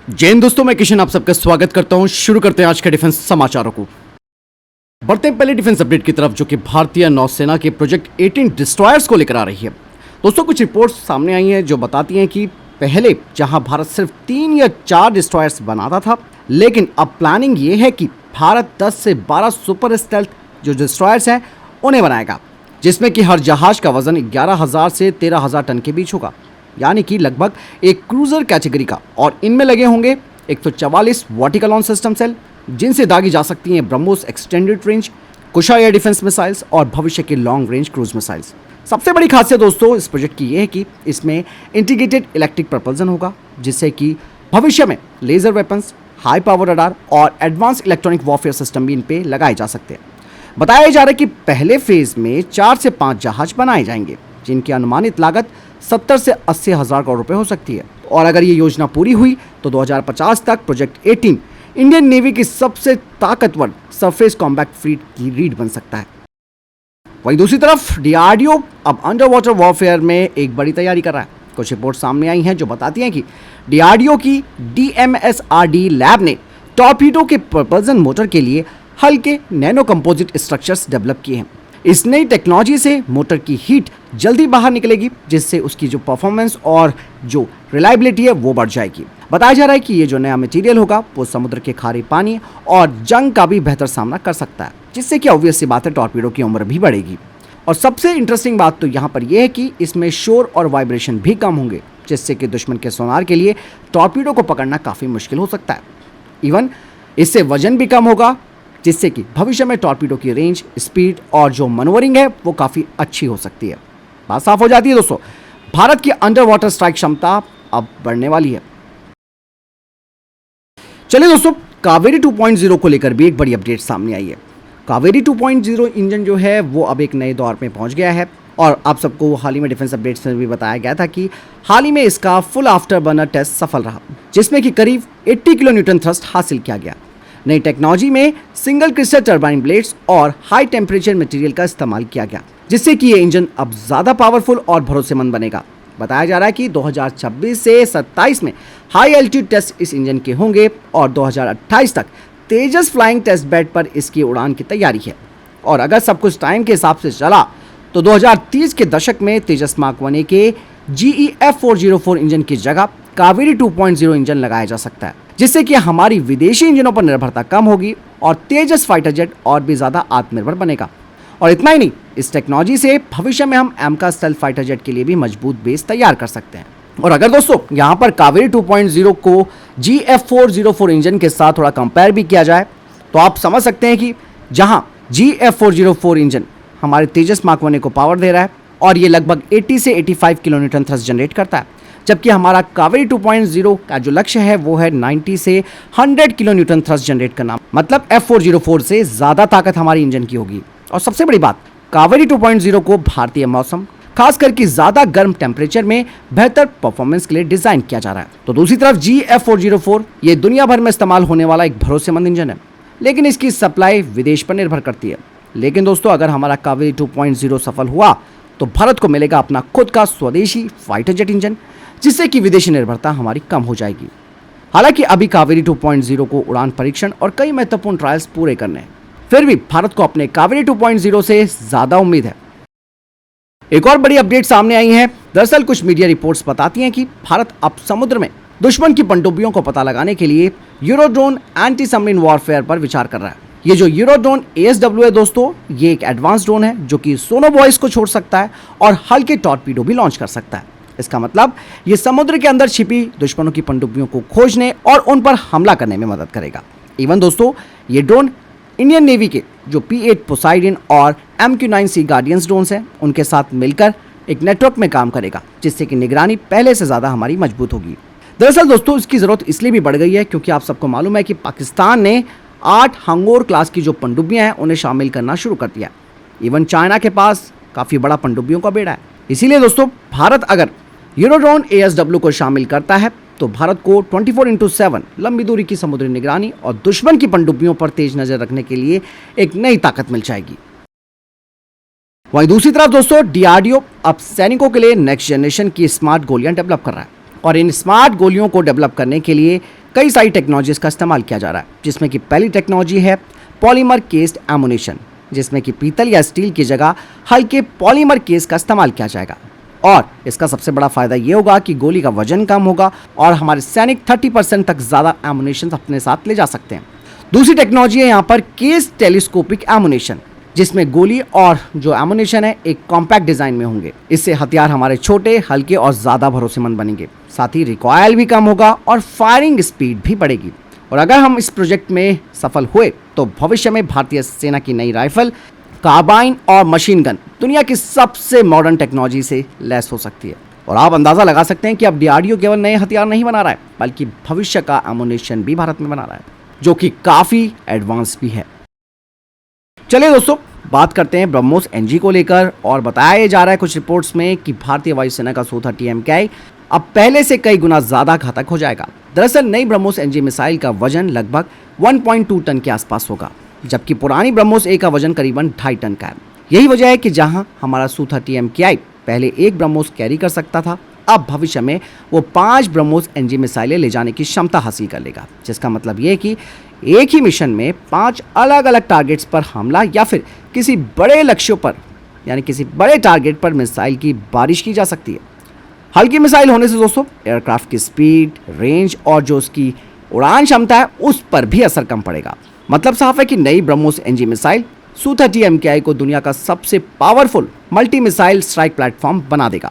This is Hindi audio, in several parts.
जय हिंद दोस्तों, मैं किशन आप सबका स्वागत करता हूं। शुरू करते हैं आज के डिफेंस समाचारों को। बढ़ते हैं पहले डिफेंस अपडेट की तरफ, जो कि भारतीय नौसेना के प्रोजेक्ट 18 डिस्ट्रॉयर्स को लेकर आ रही है। दोस्तों, कुछ रिपोर्ट्स सामने आई हैं जो बताती हैं कि पहले जहां भारत सिर्फ 3 या 4 डिस्ट्रॉयर्स बनाता था, लेकिन अब प्लानिंग ये है कि भारत 10 से 12 सुपर स्टेल्थ जो डिस्ट्रॉयर्स हैं उन्हें बनाएगा, जिसमें कि हर जहाज का वजन 11,000 से 13,000 टन के बीच होगा, यानी कि लगभग एक क्रूजर कैटेगरी का। और इनमें लगे होंगे 144 वर्टिकल लॉन्च सिस्टम सेल, जिनसे दागी जा सकती हैं BrahMos extended range, Kusha air defence missiles और भविष्य के लॉन्ग रेंज क्रूज मिसाइल्स। सबसे बड़ी खासियत दोस्तों इस प्रोजेक्ट की यह है कि इसमें इंटीग्रेटेड इलेक्ट्रिक प्रपल्सन होगा, जिससे कि भविष्य में laser weapons, high power radar और एडवांस इलेक्ट्रॉनिक वॉरफेयर सिस्टम भी इन पे लगाए जा सकते हैं। बताया जा रहा है कि पहले फेज में 4 से 5 जहाज बनाए जाएंगे, जिनकी अनुमानित लागत 70 से 80 हज़ार करोड़ रुपए हो सकती है। और अगर ये योजना पूरी हुई तो 2050 तक प्रोजेक्ट 18 इंडियन नेवी की सबसे ताकतवर सरफेस कॉम्बैट फ्लीट की रीढ़ बन सकता है। वहीं दूसरी तरफ डीआरडीओ अब अंडर वाटर वॉरफेयर में एक बड़ी तैयारी कर रहा है। कुछ रिपोर्ट सामने आई हैं जो बताती हैं कि डीआरडीओ की डीएमएसआरडी लैब ने टॉर्पीडो के प्रपल्सन मोटर के लिए हल्के नैनो कंपोजिट स्ट्रक्चर्स डेवलप किए हैं। इस नई टेक्नोलॉजी से मोटर की हीट जल्दी बाहर निकलेगी, जिससे उसकी जो परफॉर्मेंस और जो रिलायबिलिटी है वो बढ़ जाएगी। बताया जा रहा है कि ये जो नया मटेरियल होगा वो समुद्र के खारे पानी और जंग का भी बेहतर सामना कर सकता है, जिससे कि ऑब्वियस सी बात है टॉर्पीडो की उम्र भी बढ़ेगी। और सबसे इंटरेस्टिंग बात तो यहाँ पर यह है कि इसमें शोर और वाइब्रेशन भी कम होंगे, जिससे कि दुश्मन के सोनार के लिए टॉर्पीडो को पकड़ना काफ़ी मुश्किल हो सकता है। इवन इससे वजन भी कम होगा, जिससे कि भविष्य में टॉर्पीडो की रेंज, स्पीड और जो मनोवरिंग है वो काफ़ी अच्छी हो सकती है। बात साफ हो जाती है दोस्तों, भारत की अंडर वाटर स्ट्राइक क्षमता अब बढ़ने वाली है। चलिए दोस्तों, कावेरी 2.0 को लेकर भी एक बड़ी अपडेट सामने आई है। कावेरी 2.0 इंजन जो है वो अब एक नए दौर में पहुंच गया है, और आप सबको हाल ही में डिफेंस अपडेट्स में भी बताया गया था कि हाल ही में इसका फुल आफ्टर बर्नर टेस्ट सफल रहा, जिसमें कि करीब 80 किलो न्यूटन थ्रस्ट हासिल किया गया। नई टेक्नोलॉजी में सिंगल क्रिस्टल टर्बाइन ब्लेड्स और हाई टेम्परेचर मटेरियल का इस्तेमाल किया गया, जिससे कि ये इंजन अब ज़्यादा पावरफुल और भरोसेमंद बनेगा। बताया जा रहा है कि 2026 से 27 में हाई एल्टीट्यूड टेस्ट इस इंजन के होंगे, और 2028 तक तेजस फ्लाइंग टेस्ट बेड पर इसकी उड़ान की तैयारी है। और अगर सब कुछ टाइम के हिसाब से चला तो 2030 के दशक में तेजस मार्क 1 के GEF404 इंजन की जगह कावेरी 2.0 इंजन लगाया जा सकता है, जिससे कि हमारी विदेशी इंजनों पर निर्भरता कम होगी और तेजस फाइटर जेट और भी ज़्यादा आत्मनिर्भर बनेगा। और इतना ही नहीं, इस टेक्नोलॉजी से भविष्य में हम एमका स्टेल्थ फाइटर जेट के लिए भी मजबूत बेस तैयार कर सकते हैं। और अगर दोस्तों यहाँ पर कावेरी 2.0 को GF404 इंजन के साथ थोड़ा कंपेयर भी किया जाए, तो आप समझ सकते हैं कि जहाँ GF404 इंजन हमारे तेजस मार्क 1 को पावर दे रहा है, और ये लगभग 80 से 85 किलो न्यूटन थ्रस्ट जनरेट करता है, जबकि हमारा कावेरी 2.0 का जो लक्ष्य है वो है 90 से 100 किलो न्यूटन थ्रस्ट जनरेट करना। मतलब F404 से ज़्यादा ताकत हमारी इंजन की होगी। और सबसे बड़ी बात, कावेरी 2.0 को भारतीय मौसम, खासकर कि ज़्यादा गर्म टेम्परेचर में बेहतर परफॉर्मेंस के लिए डिज़ाइन किया जा रहा है। तो दूसरी तरफ GF404 ये दुनिया भर में इस्तेमाल होने वाला एक भरोसेमंद इंजन है, लेकिन इसकी सप्लाई विदेश पर निर्भर करती है। लेकिन दोस्तों, अगर हमारा कावेरी 2.0 सफल हुआ तो भारत को मिलेगा अपना खुद का स्वदेशी फाइटर जेट इंजन, जिससे कि विदेशी निर्भरता हमारी कम हो जाएगी। हालांकि अभी कावेरी 2.0 को उड़ान परीक्षण और कई महत्वपूर्ण ट्रायल्स पूरे करने हैं, फिर भी भारत को अपने कावेरी 2.0 से ज़्यादा उम्मीद है। एक और बड़ी अपडेट सामने आई है। दरअसल कुछ मीडिया रिपोर्ट्स बताती हैं कि भारत अब समुद्र में दुश्मन की पनडुब्बियों को पता लगाने के लिए यूरोड्रोन एंटी सबमरीन वॉरफेयर पर विचार कर रहा है। ये जो यूरोड्रोन ASW है दोस्तों, ये एक एडवांस ड्रोन है जो कि सोनो बॉयज को छोड़ सकता है और हल्के टॉर्पीडो भी लॉन्च कर सकता है। इसका मतलब ये समुद्र के अंदर छिपी दुश्मनों की पनडुब्बियों को खोजने और उन पर हमला करने में मदद करेगा। इवन दोस्तों, ये ड्रोन इंडियन नेवी के जो P8 पोसाइडन और MQ-9 सी गार्डियंस ड्रोन्स हैं उनके साथ मिलकर एक नेटवर्क में काम करेगा, जिससे कि निगरानी पहले से ज़्यादा हमारी मजबूत होगी। दरअसल दोस्तों, इसकी ज़रूरत इसलिए भी बढ़ गई है क्योंकि आप सबको मालूम है कि पाकिस्तान ने 8 हंगोर क्लास की जो पनडुब्बियाँ हैं उन्हें शामिल करना शुरू कर दिया। इवन चाइना के पास काफ़ी बड़ा पनडुब्बियों का बेड़ा है। इसीलिए दोस्तों, भारत अगर यूरोड्रोन ASW को शामिल करता है तो भारत को 24x7 लंबी दूरी की समुद्री निगरानी और दुश्मन की पनडुब्बियों पर तेज नजर रखने के लिए एक नई ताकत मिल जाएगी। वहीं दूसरी तरफ दोस्तों, DRDO अब सैनिकों के लिए नेक्स्ट जनरेशन की स्मार्ट गोलियां डेवलप कर रहा है। और इन स्मार्ट गोलियों को डेवलप करने के लिए कई सारी टेक्नोलॉजीज का इस्तेमाल किया जा रहा है, जिसमें कि पहली टेक्नोलॉजी है पॉलीमर केस्ड एमुनेशन, जिसमें कि पीतल या स्टील की जगह हल्के पॉलीमर केस का इस्तेमाल किया जाएगा। और इसका सबसे बड़ा फायदा ये होगा कि गोली का वजन कम होगा और हमारे सैनिक 30% तक ज़्यादा एमुनेशन अपने साथ ले जा सकते हैं। दूसरी टेक्नोलॉजी है यहाँ पर केस टेलीस्कोपिक एमुनेशन, जिसमें गोली और जो एमुनेशन है एक कॉम्पैक्ट डिजाइन में होंगे। इससे हथियार हमारे छोटे, हल्के और ज़्यादा भरोसेमंद बनेंगे। साथ ही रिकॉयल भी कम होगा और फायरिंग स्पीड भी बढ़ेगी। और अगर हम इस प्रोजेक्ट में सफल हुए तो भविष्य में भारतीय सेना की नई राइफल, कार्बाइन और मशीन गन दुनिया की सबसे मॉडर्न टेक्नोलॉजी से लैस हो सकती है। और आप अंदाज़ा लगा सकते हैं कि अब डीआरडीओ केवल नए हथियार नहीं बना रहा है, बल्कि भविष्य का एमुनेशन भी भारत में बना रहा है, जो कि काफ़ी एडवांस भी है। चलिए दोस्तों, बात करते हैं ब्रह्मोस एनजी को लेकर। और बताया जा रहा है कुछ रिपोर्ट्स में कि भारतीय वायुसेना का Su-30 MKI अब पहले से कई गुना ज़्यादा घातक हो जाएगा। दरअसल नई ब्रह्मोस एनजी मिसाइल का वजन लगभग 1.2 टन के आसपास होगा, जबकि पुरानी ब्रह्मोस ए का वजन करीबन 2.5 टन का है। यही वजह है कि जहां हमारा Su-30 MKI पहले एक ब्रह्मोस कैरी कर सकता था, अब भविष्य में वो 5 ब्रह्मोस एनजी मिसाइलें ले जाने की क्षमता हासिल कर लेगा। जिसका मतलब ये है कि एक ही मिशन में 5 अलग अलग टारगेट्स पर हमला या फिर किसी बड़े लक्ष्यों पर, यानी किसी बड़े टारगेट पर मिसाइल की बारिश की जा सकती है। हल्की मिसाइल होने से दोस्तों एयरक्राफ्ट की स्पीड, रेंज और जो उसकी उड़ान क्षमता है उस पर भी असर कम पड़ेगा। मतलब साफ है कि नई BrahMos NG missile Su-30 MKI को दुनिया का सबसे powerful multi missile strike platform बना देगा।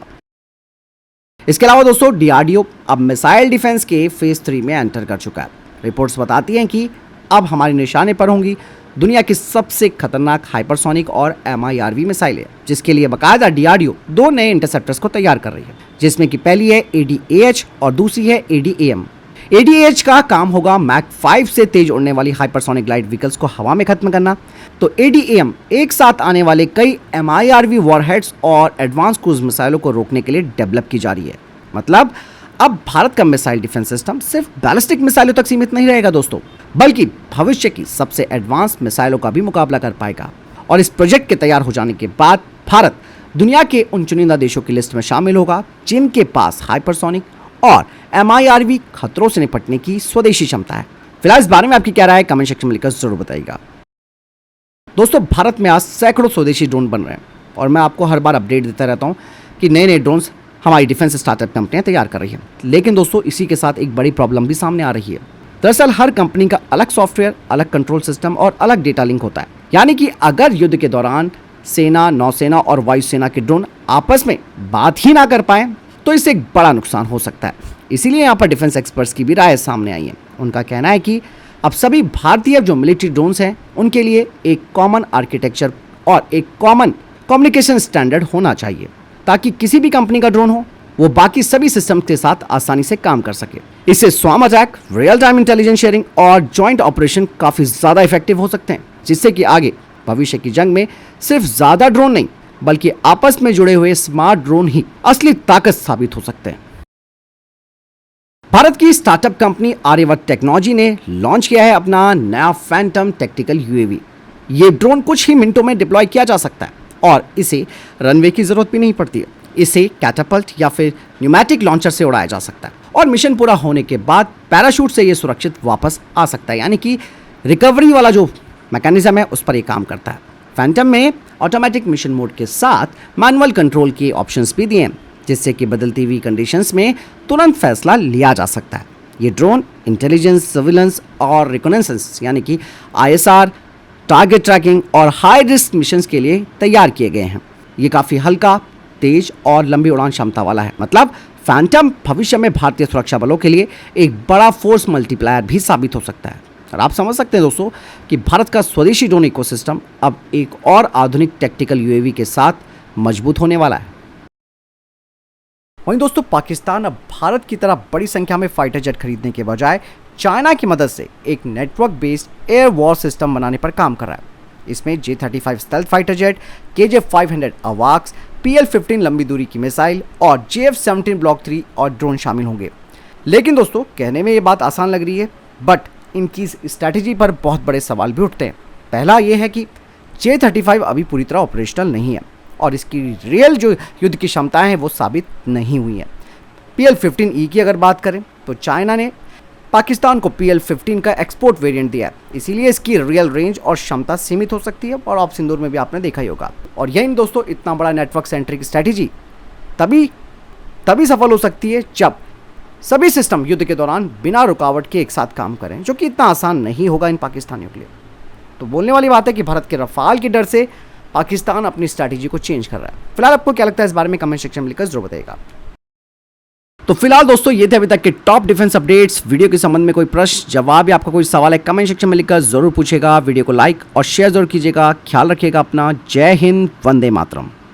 इसके अलावा दोस्तों डीआरडीओ अब मिसाइल डिफेंस के फेज 3 में एंटर कर चुका है। रिपोर्ट्स बताती हैं कि अब हमारे निशाने पर होंगी दुनिया की सबसे खतरनाक हाइपरसोनिक और MIRV मिसाइलें, जिसके लिए बाकायदा डीआरडीओ 2 नए इंटरसेप्टर्स को तैयार कर रही है, जिसमें कि पहली है ADAH और दूसरी है ADAM। ADAH का काम होगा मैक 5 से तेज उड़ने वाली हाइपरसोनिक ग्लाइड व्हीकल्स को हवा में खत्म करना। तो ADAM एक साथ आने वाले कई MIRV वॉरहेड्स और एडवांस क्रूज मिसाइलों को रोकने के लिए डेवलप की जा रही है। मतलब अब भारत का मिसाइल डिफेंस सिस्टम सिर्फ बैलिस्टिक मिसाइलों तक सीमित नहीं रहेगा दोस्तों, बल्कि भविष्य की सबसे एडवांस मिसाइलों का भी मुकाबला कर पाएगा। और इस प्रोजेक्ट के तैयार हो जाने के बाद भारत दुनिया के उन चुनिंदा देशों की लिस्ट में शामिल होगा जिनके पास हाइपरसोनिक और MIRV खतरों से निपटने की स्वदेशी क्षमता है। फिलहाल इस बारे में आपकी क्या राय है, कमेंट सेक्शन में लिखकर जरूर बताइएगा। दोस्तों, भारत में आज सैकड़ों स्वदेशी ड्रोन बन रहे हैं और मैं आपको हर बार अपडेट देता रहता हूं कि नए नए ड्रोन्स हमारी डिफेंस स्टार्टअप कंपनियां तैयार कर रही हैं। लेकिन दोस्तों, इसी के साथ एक बड़ी प्रॉब्लम भी सामने आ रही है। दरअसल हर कंपनी का अलग सॉफ्टवेयर, अलग कंट्रोल सिस्टम और अलग डेटा लिंक होता है। यानी कि अगर युद्ध के दौरान सेना, नौसेना और वायुसेना के ड्रोन आपस में बात ही ना कर पाए तो इससे एक बड़ा नुकसान हो सकता है। इसीलिए यहाँ पर डिफेंस एक्सपर्ट्स की भी राय सामने आई है। उनका कहना है कि अब सभी भारतीय जो मिलिट्री ड्रोन्स हैं उनके लिए एक कॉमन आर्किटेक्चर और एक कॉमन कम्युनिकेशन स्टैंडर्ड होना चाहिए, ताकि किसी भी कंपनी का ड्रोन हो वो बाकी सभी सिस्टम के साथ आसानी से काम कर सके। इससे swarm attack, real time intelligence sharing और जॉइंट ऑपरेशन काफ़ी ज़्यादा इफेक्टिव हो सकते हैं, जिससे कि आगे भविष्य की जंग में सिर्फ ज़्यादा ड्रोन नहीं बल्कि आपस में जुड़े हुए स्मार्ट ड्रोन ही असली ताकत साबित हो सकते हैं। भारत की स्टार्टअप कंपनी आर्यवर्त टेक्नोलॉजी ने लॉन्च किया है अपना नया फैंटम टैक्टिकल UAV। ये ड्रोन कुछ ही मिनटों में डिप्लॉय किया जा सकता है और इसे रनवे की जरूरत भी नहीं पड़ती है। इसे कैटापल्ट या फिर न्यूमैटिक लॉन्चर से उड़ाया जा सकता है और मिशन पूरा होने के बाद पैराशूट से ये सुरक्षित वापस आ सकता है। यानी कि रिकवरी वाला जो मैकेनिज्म है उस पर ये काम करता है। फैंटम में ऑटोमेटिक मिशन मोड के साथ मैनुअल कंट्रोल के ऑप्शंस भी दिए हैं, जिससे कि बदलती हुई कंडीशंस में तुरंत फैसला लिया जा सकता है। ये ड्रोन इंटेलिजेंस, सर्विलेंस और रिकॉनेसेंस यानी कि ISR, टारगेट ट्रैकिंग और हाई रिस्क मिशंस के लिए तैयार किए गए हैं। ये काफ़ी हल्का, तेज और लंबी उड़ान क्षमता वाला है। मतलब फैंटम भविष्य में भारतीय सुरक्षा बलों के लिए एक बड़ा फोर्स मल्टीप्लायर भी साबित हो सकता है। और आप समझ सकते हैं दोस्तों कि भारत का स्वदेशी ड्रोन इकोसिस्टम अब एक और आधुनिक टैक्टिकल UAV के साथ मजबूत होने वाला है। वहीं दोस्तों, पाकिस्तान अब भारत की तरह बड़ी संख्या में फाइटर जेट खरीदने के बजाय चाइना की मदद से एक network based air war system बनाने पर काम कर रहा है। इसमें J-35 stealth fighter jet, KJ-500 अवाक्स, PL-15 लंबी दूरी की मिसाइल और JF-17 ब्लॉक 3 और ड्रोन शामिल होंगे। लेकिन दोस्तों, कहने में ये बात आसान लग रही है, बट इनकी स्ट्रैटेजी पर बहुत बड़े सवाल भी उठते हैं। पहला ये है कि J-35 अभी पूरी तरह ऑपरेशनल नहीं है और इसकी रियल जो युद्ध की क्षमताएं हैं वो साबित नहीं हुई हैं। PL-15E की अगर बात करें तो चाइना ने पाकिस्तान को PL-15 का एक्सपोर्ट वेरिएंट दिया है, इसीलिए इसकी रियल रेंज और क्षमता सीमित हो सकती है और ऑफ सिंदूर में भी आपने देखा ही होगा। और यही दोस्तों इतना बड़ा नेटवर्क सेंट्रिक स्ट्रैटेजी तभी सफल हो सकती है जब सभी सिस्टम युद्ध के दौरान बिना रुकावट के एक साथ काम करें, जो कि इतना आसान नहीं होगा इन पाकिस्तानियों के लिए। तो बोलने वाली बात है कि भारत के रफाल के डर से पाकिस्तान अपनी स्ट्रैटेजी को चेंज कर रहा है। फिलहाल आपको क्या लगता है इस बारे में कमेंट सेक्शन में लिखकर जरूर बताइएगा। तो फिलहाल दोस्तों ये थे अभी तक के टॉप डिफेंस अपडेट्स। वीडियो के संबंध में कोई प्रश्न जवाब या आपका कोई सवाल है कमेंट सेक्शन में लिखकर जरूर पूछेगा। वीडियो को लाइक और शेयर जरूर कीजिएगा। ख्याल रखिएगा अपना। जय हिंद, वंदे मातरम।